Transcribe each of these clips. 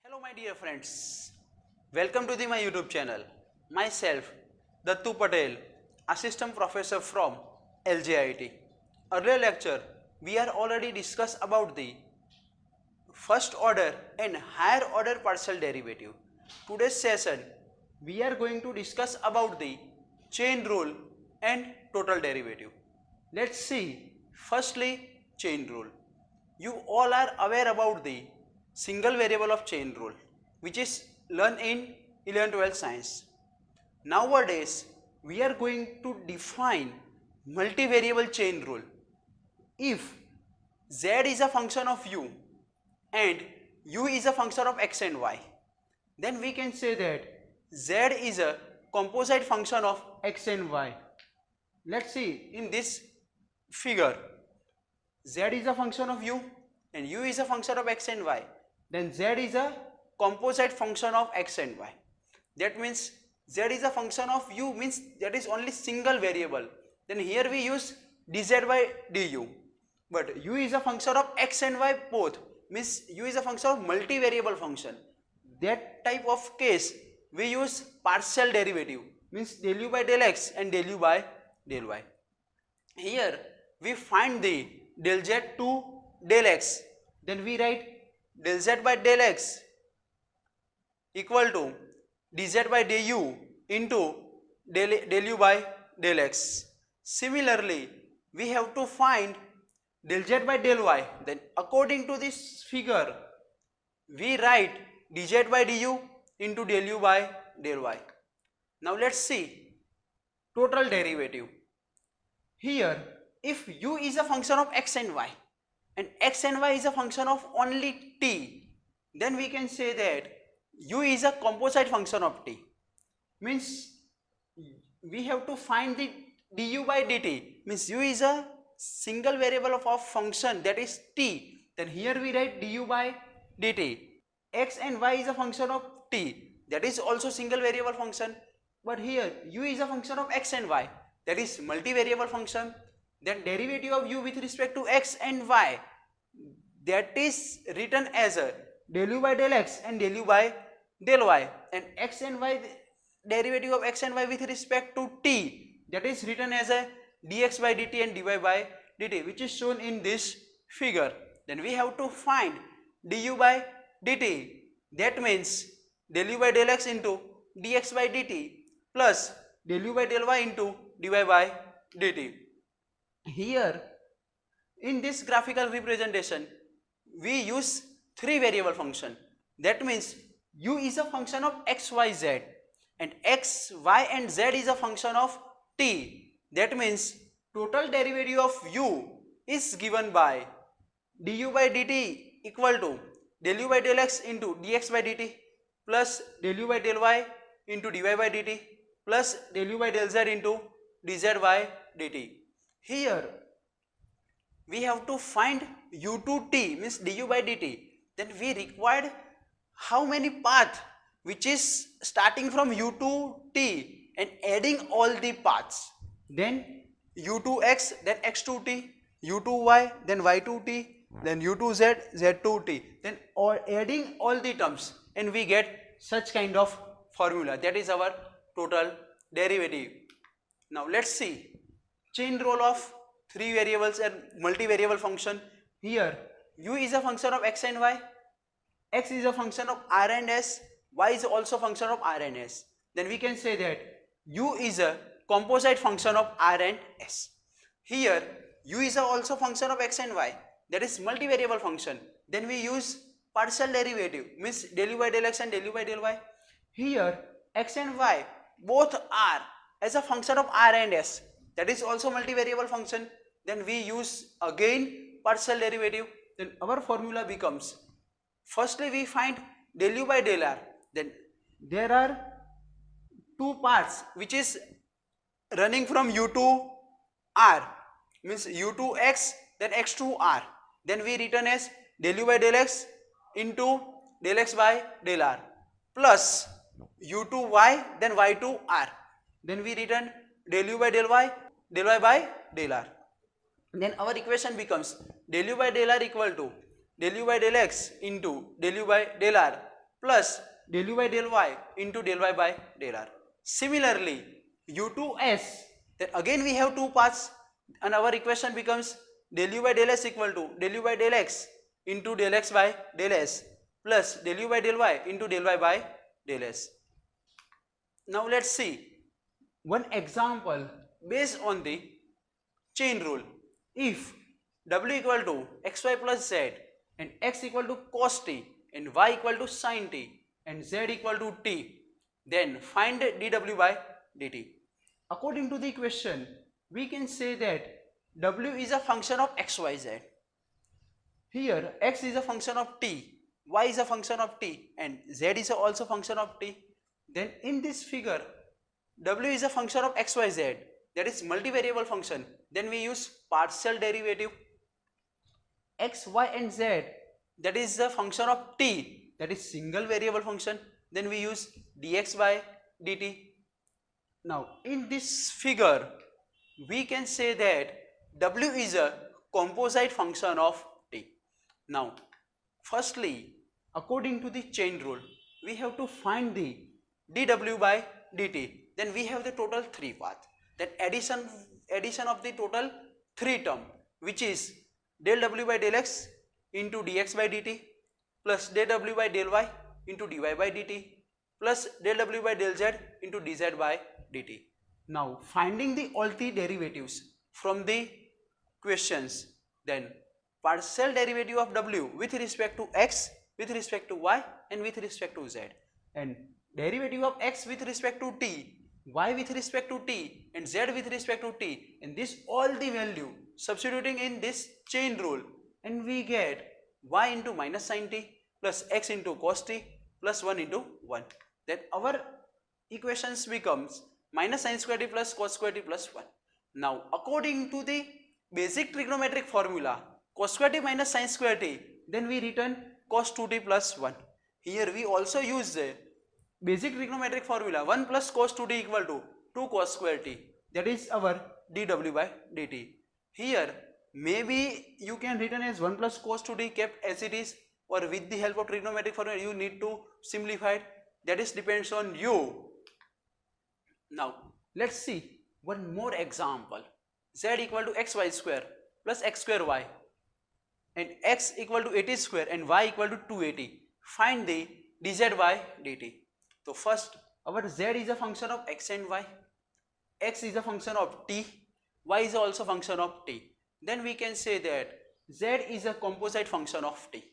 Hello my dear friends, welcome to my YouTube channel. Myself, Dattu Patel, Assistant Professor from LJIT. Earlier lecture, we are already discussed about the first order and higher order partial derivative. Today's session, we are going to discuss about the chain rule and total derivative. Let's see, firstly, chain rule. You all are aware about the single variable of chain rule, which is learned in 11-12 science. Nowadays, we are going to define multivariable chain rule. If z is a function of u and u is a function of x and y, then we can say that z is a composite function of x and y. Let's see in this figure, z is a function of u and u is a function of x and y, then z is a composite function of x and y. That means z is a function of u means that is only single variable. Then here we use dz by du. But u is a function of x and y both, means u is a function of multivariable function. That type of case we use partial derivative, means del u by del x and del u by del y. Here we find the del z to del x, then we write del z by del x equal to dz by du into del u by del x. Similarly, we have to find del z by del y. Then according to this figure, we write dz by du into del u by del y. Now let's see total derivative. Here, if u is a function of x and y and x and y is a function of only t, then we can say that u is a composite function of t. Means we have to find the du by dt, means u is a single variable of a function that is t. Then here we write du by dt. X and y is a function of t, that is also single variable function. But here u is a function of x and y, that is multivariable function. Then derivative of u with respect to x and y, that is written as a del u by del x and del u by del y, and x and y, derivative of x and y with respect to t, that is written as a dx by dt and dy by dt, which is shown in this figure. Then we have to find du by dt, that means del u by del x into dx by dt plus del u by del y into dy by dt. Here in this graphical representation, we use three variable function. That means u is a function of x, y, z, and x, y and z is a function of t. That means total derivative of u is given by du by dt equal to del u by del x into dx by dt plus del u by del y into dy by dt plus del u by del z into dz by dt. Here we have to find u to t, means du by dt. Then we required how many path which is starting from u to t and adding all the paths. Then u to x, then x to t, u to y, then y to t, then u to z, z to t. Then adding all the terms and we get such kind of formula. That is our total derivative. Now let's see chain rule of three variables and multivariable function. Here u is a function of x and y, x is a function of r and s, y is also a function of r and s. Then we can say that u is a composite function of r and s. Here u is also function of x and y, that is multivariable function. Then we use partial derivative, means del u by del x and del u by del y. Here x and y both are as a function of r and s, that is also multivariable function. Then we use again partial derivative. Then our formula becomes, firstly we find del u by del r. Then there are two parts which is running from u to r, means u to x, then x to r. Then we written as del u by del x into del x by del r plus u to y, then y to r. Then we written del u by del y by del r. Then our equation becomes del u by del r equal to del u by del x into del u by del r plus del u by del y into del y by del r. Similarly, u2s, then again we have two paths and our equation becomes del u by del s equal to del u by del x into del x by del s plus del u by del y into del y by del s. Now let's see one example based on the chain rule. If w equal to xy plus z and x equal to cos t and y equal to sin t and z equal to t, then find dw by dt. According to the equation, we can say that w is a function of xyz. Here x is a function of t, y is a function of t and z is also function of t. Then in this figure, w is a function of xyz, that is multivariable function. Then we use partial derivative. X, y and z, that is the function of t, that is single variable function. Then we use dx by dt. Now in this figure, we can say that w is a composite function of t. Now firstly, according to the chain rule, we have to find the dw by dt. Then we have the total three paths. That addition of the total three term, which is del w by del x into dx by dt plus del w by del y into dy by dt plus del w by del z into dz by dt. Now finding all the derivatives from the questions, then partial derivative of w with respect to x, with respect to y and with respect to z, and derivative of x with respect to t, y with respect to t and z with respect to t, and this all the value substituting in this chain rule, and we get y into minus sin t plus x into cos t plus 1 into 1. Then our equations becomes minus sin square t plus cos square t plus 1. Now according to the basic trigonometric formula, cos square t minus sin square t, then we return cos 2t plus 1. Here we also use the basic trigonometric formula, 1 plus cos 2t equal to 2 cos square t, that is our dw by dt. Here maybe you can written as 1 plus cos 2t kept as it is, or with the help of trigonometric formula you need to simplify it. That is depends on you. Now let's see one more example. Z equal to xy square plus x square y and x equal to 80 square and y equal to 280. Find the dz by dt. So first, our z is a function of x and y, x is a function of t, y is also function of t. Then we can say that z is a composite function of t.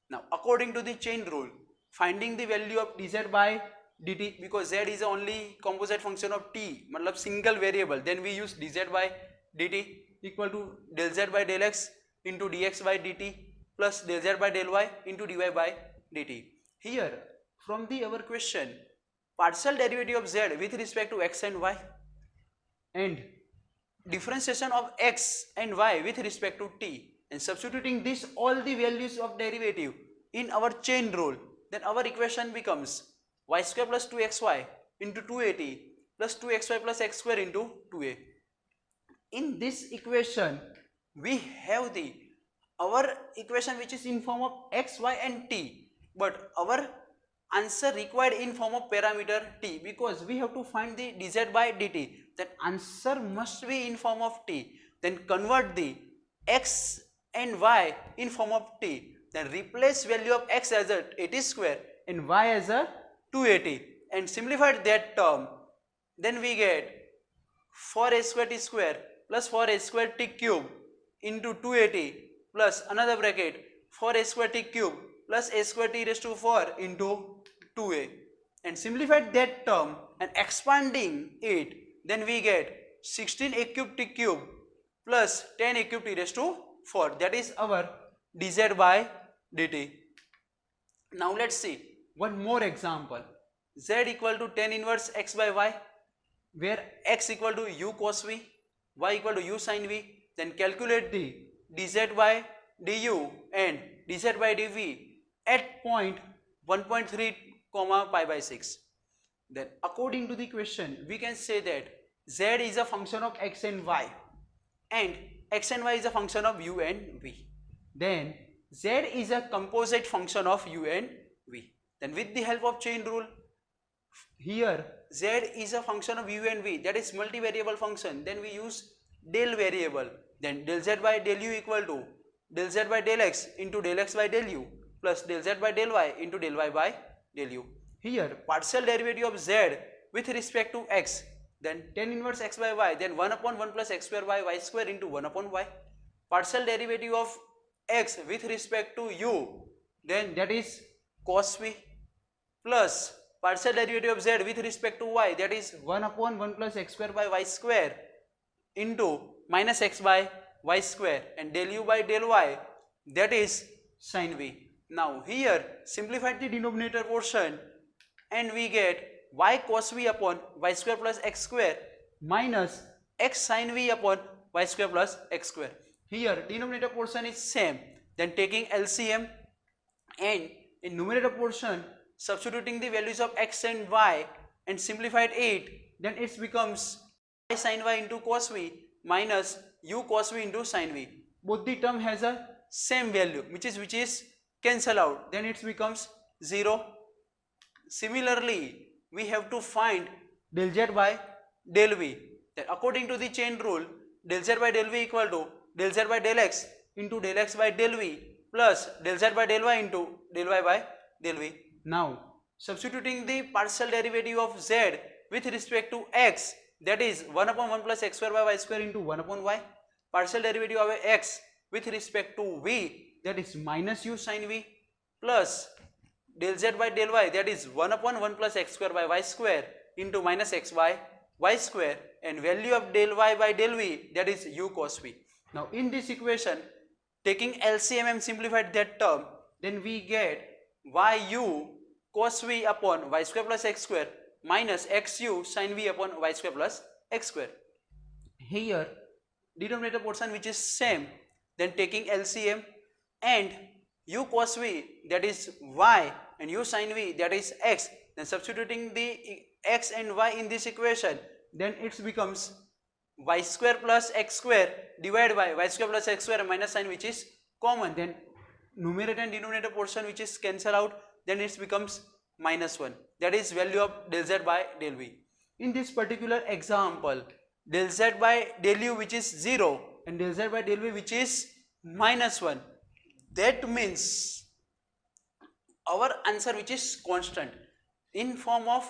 Now according to the chain rule, finding the value of dz by dt, because z is only composite function of t, matlab single variable, then we use dz by dt equal to del z by del x into dx by dt plus del z by del y into dy by dt. Here from the our question, partial derivative of z with respect to x and y and differentiation of x and y with respect to t, and substituting this all the values of derivative in our chain rule, then our equation becomes y square plus 2xy into 280 plus 2xy plus x square into 2a. In this equation we have the our equation which is in form of x, y and t, but our answer required in form of parameter t, because we have to find the dz by dt. That answer must be in form of t. Then convert the x and y in form of t. Then replace value of x as a 80 square and y as a 280 and simplify that term. Then we get 4a square t square plus 4a square t cube into 280 plus another bracket 4a square t cube plus a square t raised to 4 into 2a, and simplify that term and expanding it, then we get 16a cube t cube plus 10a cube t raised to 4, that is our dz by dt. Now let's see one more example. Z equal to tan inverse x by y, where x equal to u cos v, y equal to u sin v. Then calculate the dz by du and dz by dv at point 1.3 comma pi by 6. Then according to the question, we can say that z is a function of x and y is a function of u and v. Then z is a composite function of u and v. Then with the help of chain rule, here z is a function of u and v, that is multivariable function. Then we use del variable. Then del z by del u equal to del z by del x into del x by del u plus del z by del y into del y by del u. Here partial derivative of z with respect to x, then tan inverse x by y, then 1 upon 1 plus x square by y square into 1 upon y. Partial derivative of x with respect to u, then that is cos v, plus partial derivative of z with respect to y, that is 1 upon 1 plus x square by y square into minus x by y square, and del u by del y, that is sin v. Now here simplify the denominator portion and we get y cos v upon y square plus x square minus x sin v upon y square plus x square. Here denominator portion is same, then taking LCM and in numerator portion substituting the values of x and y and simplified it, then it becomes y sin y into cos v minus u cos v into sin v. Both the term has a same value which is cancel out, then it becomes 0. Similarly, we have to find del z by del v. Then according to the chain rule, del z by del v equal to del z by del x into del x by del v plus del z by del y into del y by del v. Now substituting the partial derivative of z with respect to x, that is 1 upon 1 plus x square by y square into 1 upon y. Partial derivative of x with respect to v, that is minus u sin v, plus del z by del y, that is 1 upon 1 plus x square by y square into minus x by y square, and value of del y by del v, that is u cos v. Now in this equation, taking LCM and simplified that term, then we get yu cos v upon y square plus x square minus xu sin v upon y square plus x square. Here denominator portion which is same, then taking LCM and u cos v, that is y, and u sin v, that is x, then substituting the x and y in this equation, then it becomes y square plus x square divided by y square plus x square minus sign which is common, then numerator and denominator portion which is cancel out, then it becomes minus 1, that is value of del z by del v. In this particular example, del z by del u which is 0 and del z by del v which is minus 1, that means our answer which is constant in form of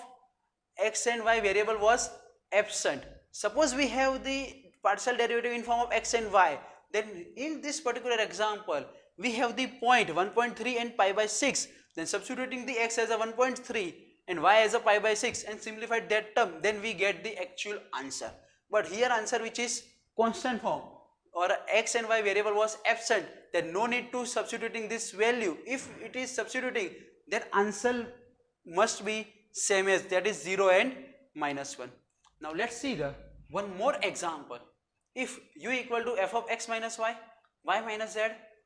x and y variable was absent. Suppose we have the partial derivative in form of x and y, then in this particular example we have the point 1.3 and pi by 6, then substituting the x as a 1.3 and y as a pi by 6 and simplified that term, then we get the actual answer. But here answer which is constant form or x and y variable was absent, then no need to substituting this value. If it is substituting, then answer must be same as, that is 0 and minus 1. Now let's see the one more example. If u equal to f of x minus y, y minus z,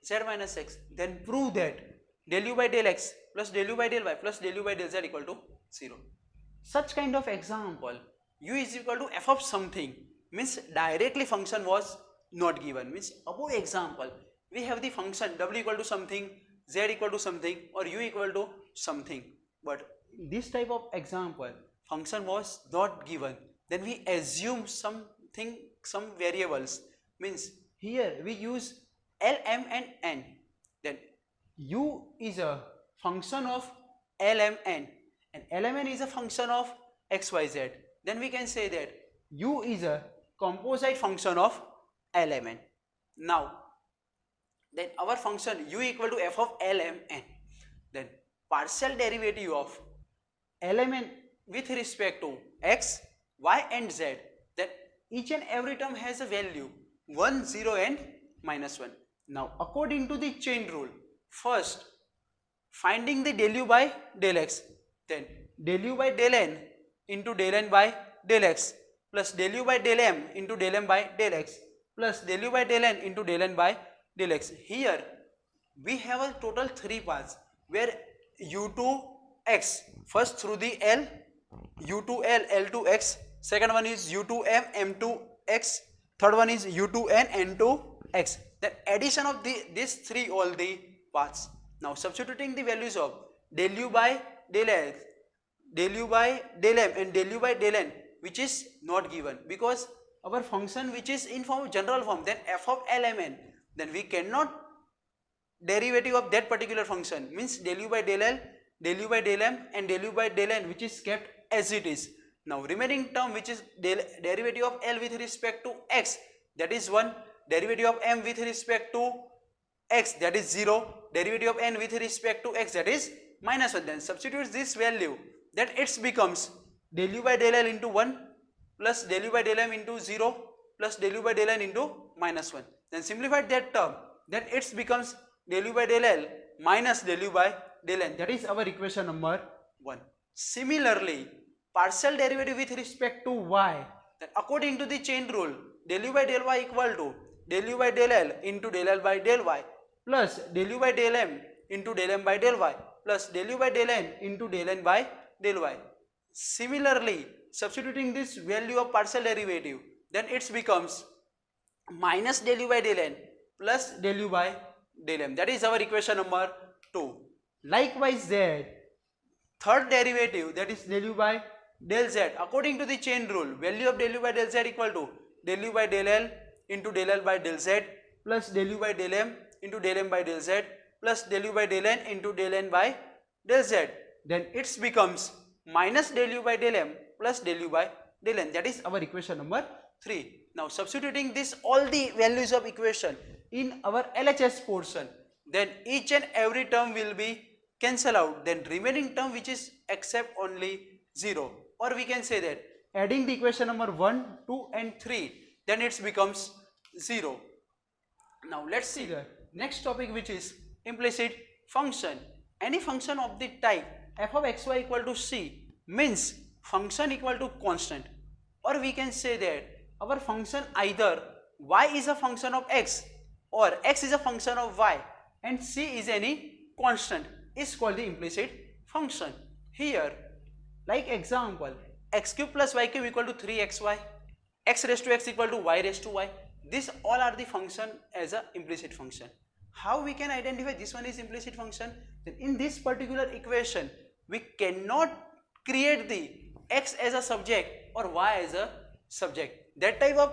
z minus x, then prove that del u by del x plus del u by del y plus del u by del z equal to 0. Such kind of example, u is equal to f of something, means directly function was not given, means above example we have the function w equal to something, z equal to something, or u equal to something, but this type of example function was not given, then we assume something, some variables, means here we use L, M and N, then u is a function of L, M, N and L, M, N is a function of x, y, z, then we can say that u is a composite function of L, M, N. Now then our function u equal to f of L, M, N, then partial derivative of L, M, N with respect to x, y and z, then each and every term has a value 1, 0 and minus 1. Now according to the chain rule, first finding the del u by del x, then del u by del n into del n by del x plus del u by del m into del m by del x plus del u by del n into del n by del x. Here we have a total 3 paths where u to x, first through the L, u to L, L to x, second one is u to m, m to x, third one is u to n, n to x. The addition of these three all the paths. Now substituting the values of del u by del l, del u by del m and del u by del n, which is not given because our function which is in form general form, then f of l m n, then we cannot derivative of that particular function, means del u by del l, del u by del m and del u by del n, which is kept as it is. Now remaining term which is derivative of l with respect to x, that is 1, derivative of m with respect to x, that is 0, derivative of n with respect to x, that is minus 1. Then substitute this value, then it becomes del u by del l into 1 plus del u by del m into 0 plus del u by del n into minus 1. Then simplify that term, then it becomes del u by del l minus del u by del n, that is our equation number 1. Similarly, partial derivative with respect to y, then according to the chain rule, del u by del y equal to del u by del l into del l by del y plus del u by del m into del m by del y plus del u by del n into del n by del y. Similarly, substituting this value of partial derivative, then it becomes minus del u by del n plus del u by del m, that is our equation number 2. Likewise, z, third derivative, that is del u by del z, according to the chain rule, value of del u by del z equal to del u by del l into del l by del z plus del u by del m into del m by del z plus del u by del n into del n by del z. Then it becomes minus del u by del m plus del u by del n, that is our equation number 3. Now substituting this all the values of equation in our LHS portion, then each and every term will be cancel out, then remaining term which is except only 0, or we can say that adding the equation number 1, 2 and 3, then it becomes 0. Now let's see the next topic, which is implicit function. Any function of the type f of xy equal to c means function equal to constant, or we can say that our function either y is a function of x or x is a function of y and c is any constant, is called the implicit function. Here, like example, x cube plus y cube equal to 3xy, x raised to x equal to y raised to y, these all are the function as a implicit function. How we can identify this one is implicit function? Then in this particular equation, we cannot create the x as a subject or y as a subject. That type of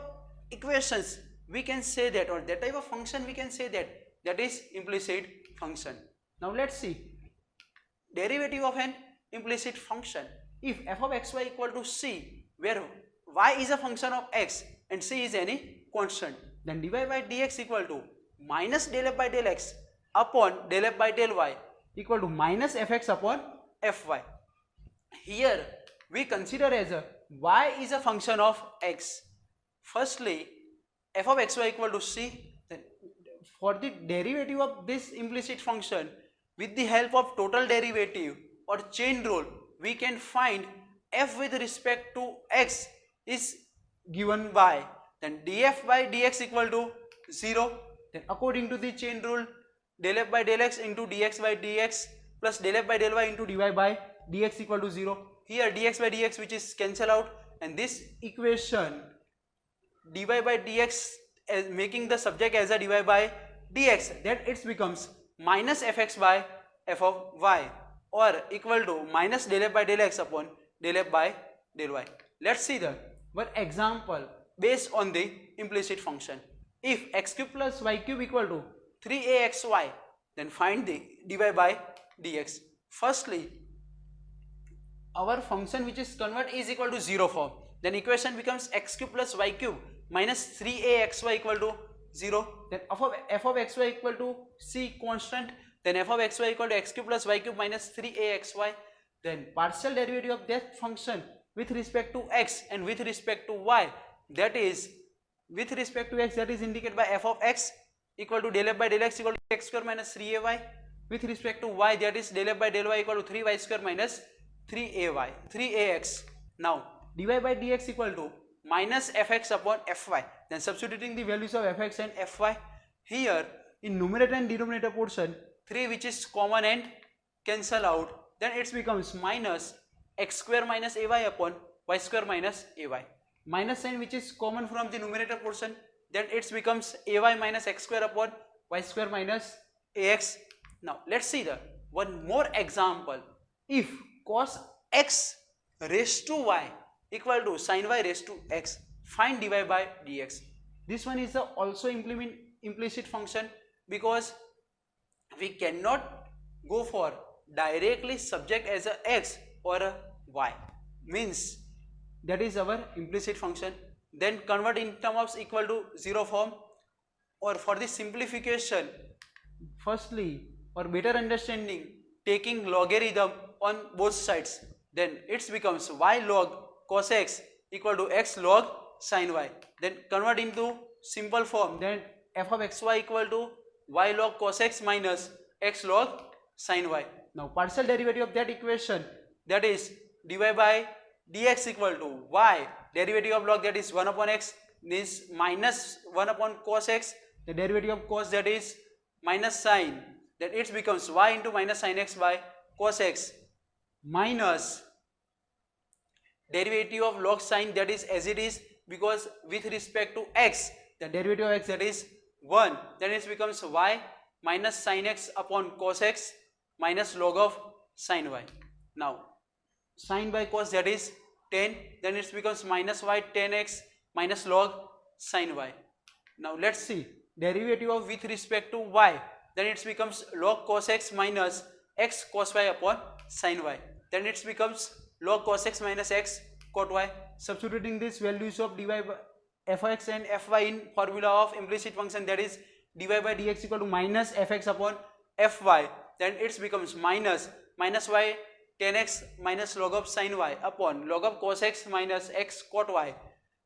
equations we can say that, or that type of function we can say that, that is implicit function. Now let's see derivative of an implicit function. If f of xy equal to c, where y is a function of x and c is any constant, then dy by dx equal to minus del f by del x upon del f by del y equal to minus fx upon fy. Here we consider as a y is a function of x. Firstly, f of xy equal to c, then for the derivative of this implicit function, with the help of total derivative or chain rule, we can find f with respect to x is given by, then df by dx equal to 0, then according to the chain rule, del f by del x into dx by dx plus del f by del y into dy by dx equal to 0. Here dx by dx which is cancel out, and this equation dy by dx as making the subject as a dy by dx, that it becomes minus fx by f of y, or equal to minus del f by del x upon del f by del y. Let's see the one example based on the implicit function. If x cube plus y cube equal to 3axy, then find the dy by dx. Firstly, our function which is convert is equal to 0 form, then equation becomes x cube plus y cube minus 3axy equal to 0, then f of xy equal to c constant, then f of xy equal to x cube plus y cube minus 3axy, then partial derivative of that function with respect to x and with respect to y, that is with respect to x, that is indicated by f of x equal to del f by del x equal to x square minus 3ay, with respect to y, that is del f by del y equal to 3y square minus 3ax. Now dy by dx equal to minus fx upon fy, then substituting the values of fx and fy, here in numerator and denominator portion 3 which is common and cancel out, then it becomes minus x square minus ay upon y square minus ay, minus sign which is common from the numerator portion, then it becomes ay minus x square upon y square minus ax. Now let's see the one more example. If cos x raised to y equal to sin y raised to x, find dy by dx. This one is also implicit function, because we cannot go for directly subject as a x or a y, means that is our implicit function. Then convert in terms of equal to 0 form, or for the simplification, firstly or better understanding, taking logarithm on both sides, then it becomes y log cos x equal to x log sin y. Then convert into simple form, then f of xy equal to y log cos x minus x log sin y. Now partial derivative of that equation, that is dy by dx equal to y derivative of log, that is 1 upon x, is minus 1 upon cos x, the derivative of cos, that is minus sin, then it becomes y into minus sin x by cos x, minus derivative of log sin, that is as it is, because with respect to x the derivative of x, that is 1, then it becomes y minus sin x upon cos x minus log of sin y. Now sin by cos, that is 10, then it becomes minus y 10x minus log sin y. Now let's see derivative of with respect to y, then it becomes log cos x minus x cos y upon sin y, then it becomes log cos x minus x cot y. Substituting these values of dy by fx and fy in formula of implicit function, that is dy by dx equal to minus fx upon fy, then it becomes minus y 10x minus log of sin y upon log of cos x minus x cot y,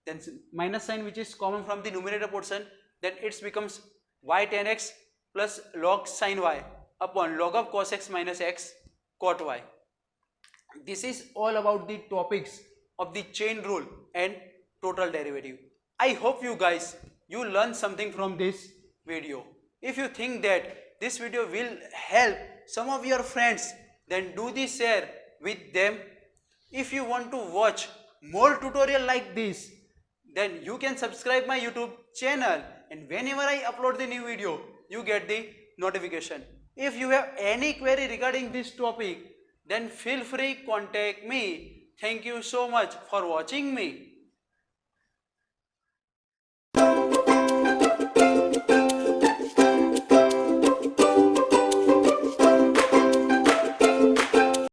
then minus sign which is common from the numerator portion, then it becomes y 10x plus log sin y upon log of cos x minus x cot y. This is all about the topics of the chain rule and total derivative. I hope you guys learn something from this video. If you think that this video will help some of your friends, then do the share with them. If you want to watch more tutorial like this, then you can subscribe my YouTube channel, and whenever I upload the new video, you get the notification. If you have any query regarding this topic, then feel free contact me. Thank you so much for watching me.